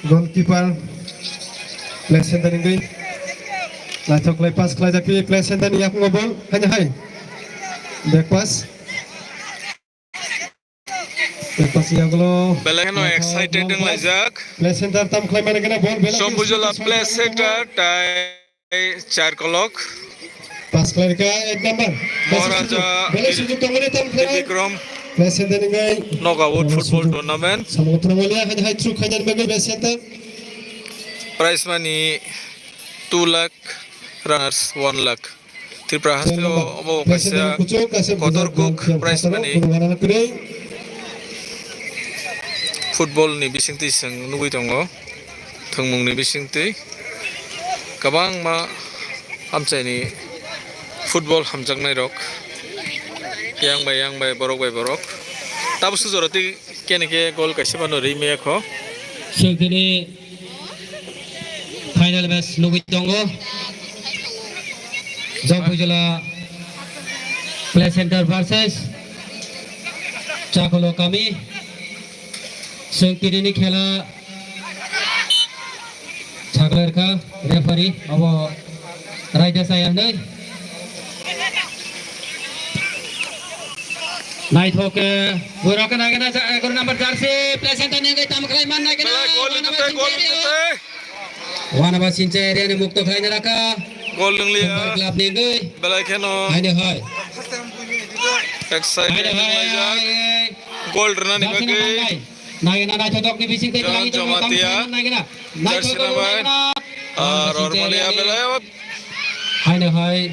goalkeeper play center ini lacok lepas kelajaki play center ni aku ngobol hanya hai back pass ya gulo belakang no excited deng lajak play center tam kelai mana kena ball bela Sombujola play center tai 4 kolok pas kelai ka 1 number Maharaja bela sujud tangane tam kelai Vikram play center ini knockout football tournament Samutra Mulia hanya hai through khajan bagi play center prize money 2 lakh runners 1 lakh Tripura Hastio obo kaisa kotor cook prize money football ni bisingti sing nugui tongo thongmung ni bisingti kabang ma hamchai ni football hamjaknai rok yang bai borok tabu sujorati kenike gol kaisa bano rime kho Sukini final match nugui tongo Jampujula play center versus Chakolo Kami Sukini ni khela Chaklar ka referee abo Raja Sayang dai Night hoke burakan agena gol number jersey play center ni gai tam khlai man na gena gol Wana ba sinche area ni mukto khlai na ka gol denglia club ni gai belai keno haide hai excited lajak gol rana ni bagai Nagena na chodok ni bising te khlai to nagena night hoke nagena Romalia belai haide hai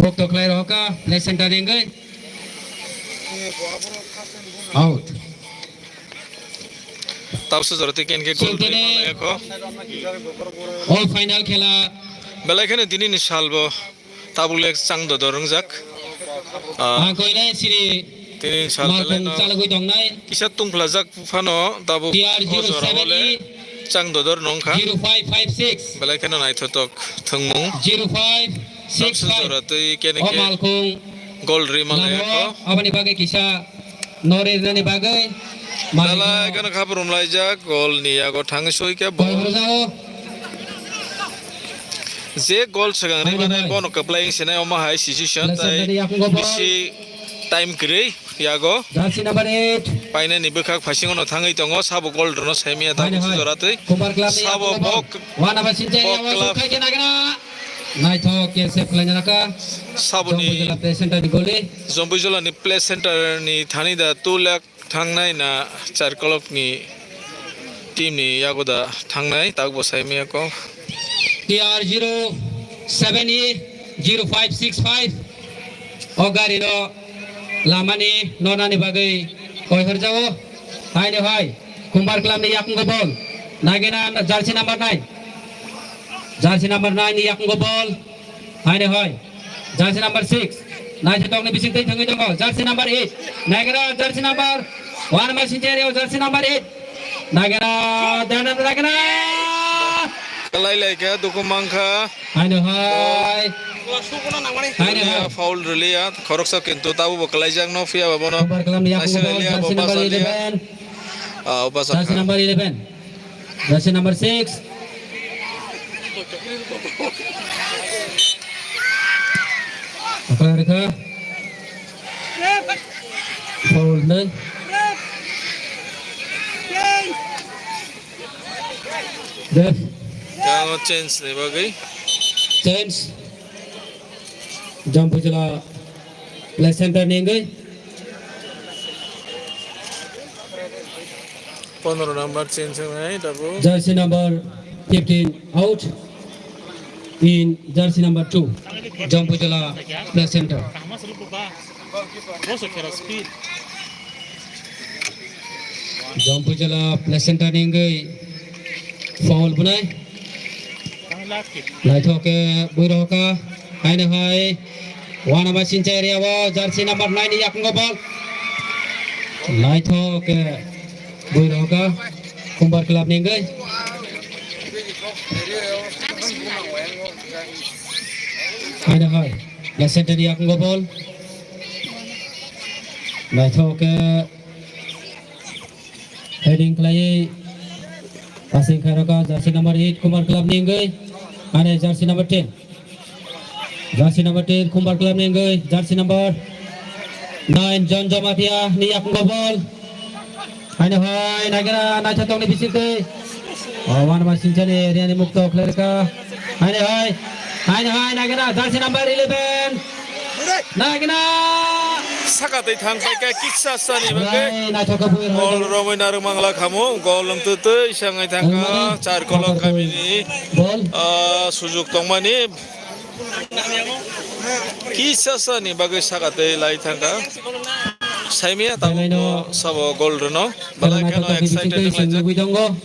mukto khlai roka play center ni gai out tab sujorati kenike gol rime kho all final khela belai kene dini ni salbo tabulek sang do dorungjak koile siri tini sal belai no chalagoi dongnai kisa tungplajak phano tabu ojora hole chang dodor nongkha 0556 belai kene naithotok thongmung 0565 sujorati kenike Omalkung gol rime kho abani bagai kisa nore nani bagai belai kene khabrum laijak gol ni ago thangsoi ke bol je gol segang ri mane bono kaplai senai oma hai decision tai bisi time grei yago jersey number 8 paine ni bekhak phasing ono thangai tongo sabo gol drono saimia ta joratui Kumar Club ni sabo bok wana basinche yawa kai kena kena nai tho ke se planya ka sabo ni presenter di gole Jombujola ni play center ni thani da 2 lakh thangnai na 4 kolok ni team ni yago da thangnai tagbo saimia ko TR07E0565 Ogari no lamani nonani bagai koi herjao hai ne hai Kumar Club ni yakung ball nagena jersey number 9 ni yakung ball hai ne hai jersey number 6 nai tok ni bising tei thangai dong jersey number 8 nagena jersey number 1 ma sinjere jersey number 8 nagena nagena kalai ke dukumangkha hai ne hai foul relia khoroksa kintu tabu bokalai jang no fia babono Kumar Club ni yakung ball jersey number 11 jersey number 11 jersey number 6 apa mereka foul nih def jangan change nih bagai change Jampujula play center nih guys 15 number change nih tabu jersey number 15 out in jersey number 2 Jampujula play center Jampujula play center nih guys foul bunai lai thoke buiro ka hai ne hai wana ba sinche area wa jersey number 9 yakung ball lai thoke buiro ka Kumbar Club nih guys hai ne hai la center yakung ball lai thoke heading play Passing Khairaka, jersey number 8, Kumar Club Ningoi. And jersey number 10. Jersey number 10, Kumar Club Ningoi. Jersey number 9, John Jamatia, Niak Ngobol. And high, Nagara, Nachatong Bisite. One machine, Riani Mukto, Clerica. And high, Nagara, jersey number 11. Nagana! Sakatay thangkai kiksa sani bagai Right, Nachoka Puir. gol Romina Mangla kamu gol tutu isangai thangka 4 kolok kami ni Ball. sujuk tongmani kiksa sani bagai sakatay lai thangka saimia tamu sabo gol reno balai kano excited Nagana.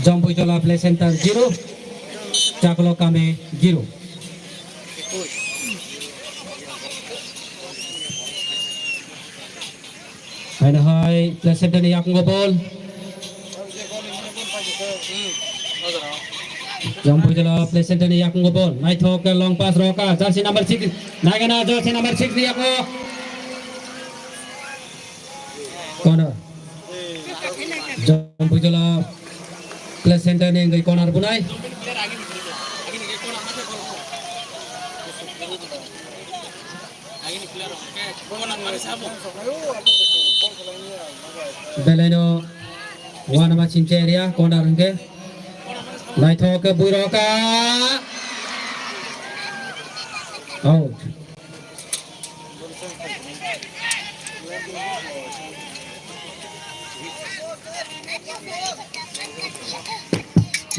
Jump Jola Play Center 0. Chaklo Kame 0. And high, Play Center Yakungo ball. Jump Jola Play Center Yakungo ball. Night Hawk long pass Roka. Jersey number 6. Nagana jersey number 6 Yako. Corner. Jump Jola Play Center Nengai corner punai. Beleno one match in area corner ke Night Hawk Buiroka out.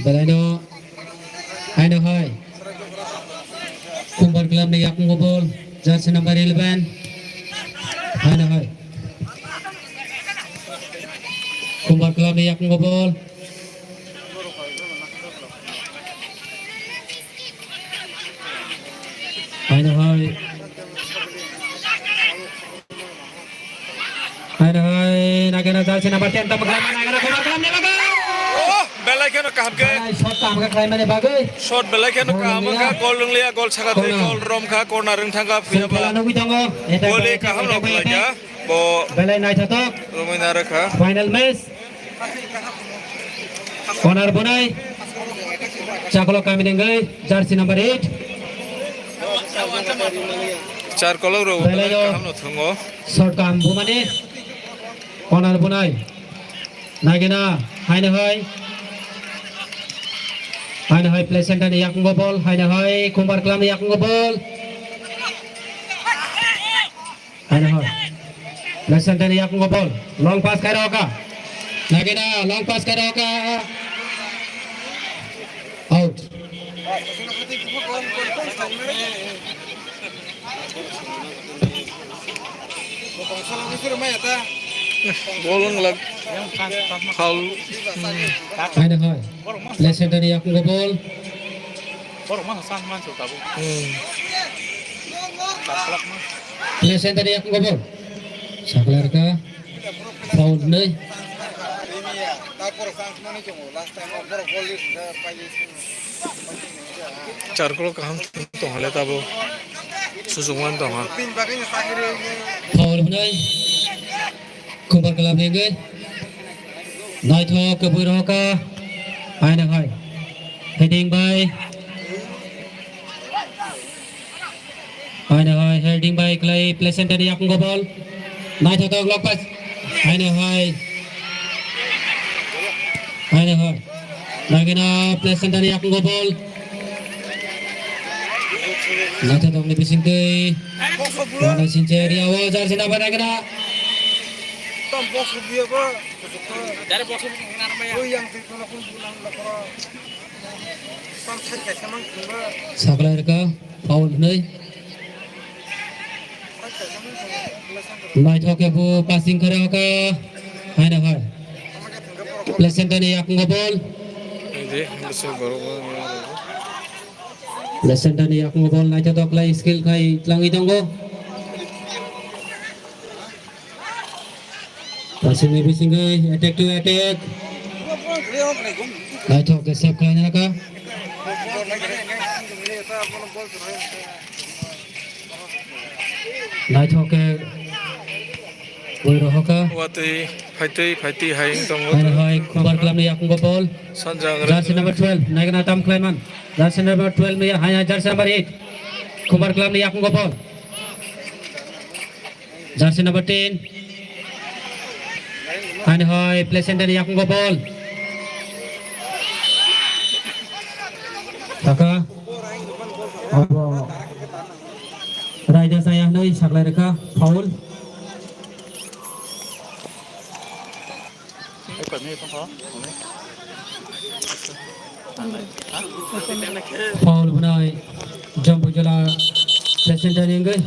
Beleno and high Kumbar Club ni Yakungo ball jersey number 11 and high Kumbar Club ni Yakungo ball and high Nagana jersey number 10 Kumbar Club ni bagai belai kano kahamke shot kam ka krai mane bagai shot belai kano kahamka gol lenglia gol sakatay gol romka corner reng thangka Pela fiaba no bitongo gol kaham rok lagi bo belai Night Hawk Romina rakha final match corner bunai Chaklo kami dengai jersey number 8 4 kolok ro Belai yo. kaham no thungo short kam bumane corner bunai Nagina Haine hoi Play Center ni Yakungo ball Haine hoi Kumbar Club ni Yakungo ball Haine hoi Play Center ni Yakungo ball long pass Kairoka Nagina long pass Kairoka out gol lag foul Haine hoi Play Center ni Yakungo ball Play Center ni Yakungo ball Saklar ka foul nei 4 kolok kaham tong hale tabo susungwan tong ha foul bunai Kumbar Club ni gai Night Hawk Buiroka Haine hoi heading by Haine hoi heading by Clay Play Center ni Yakungo ball Night Hawk long pass Haine hoi Nagina Play Center ni Yakungo ball Night Hawk ni bising kai Wana Sincheri awo jersey number Nagina Saklar ka foul nei Night Hawk bu passing kare ka Haine hoi Play Center ni Yakungo ball ini musuh goro Play Center ni Yakungo ball Night Hawk lai skill kai langi tonggo passing ni bising kai attack to attack Night Hawk save kai na ka Night Hawk Boy Rohoka. watui phaitai haing tongo Hai hai kubar kelam ni akung bol. sanjang Jersey number 12 naikana Tam Klaiman. Jersey number 12 ni hai jersey number 8. Kubar kelam ni akung bol. Jersey number 10. Hai hai play center ni akung bol. Taka. Raja saya noi saklai reka foul. Foul bunai jump jala play center ni enggak.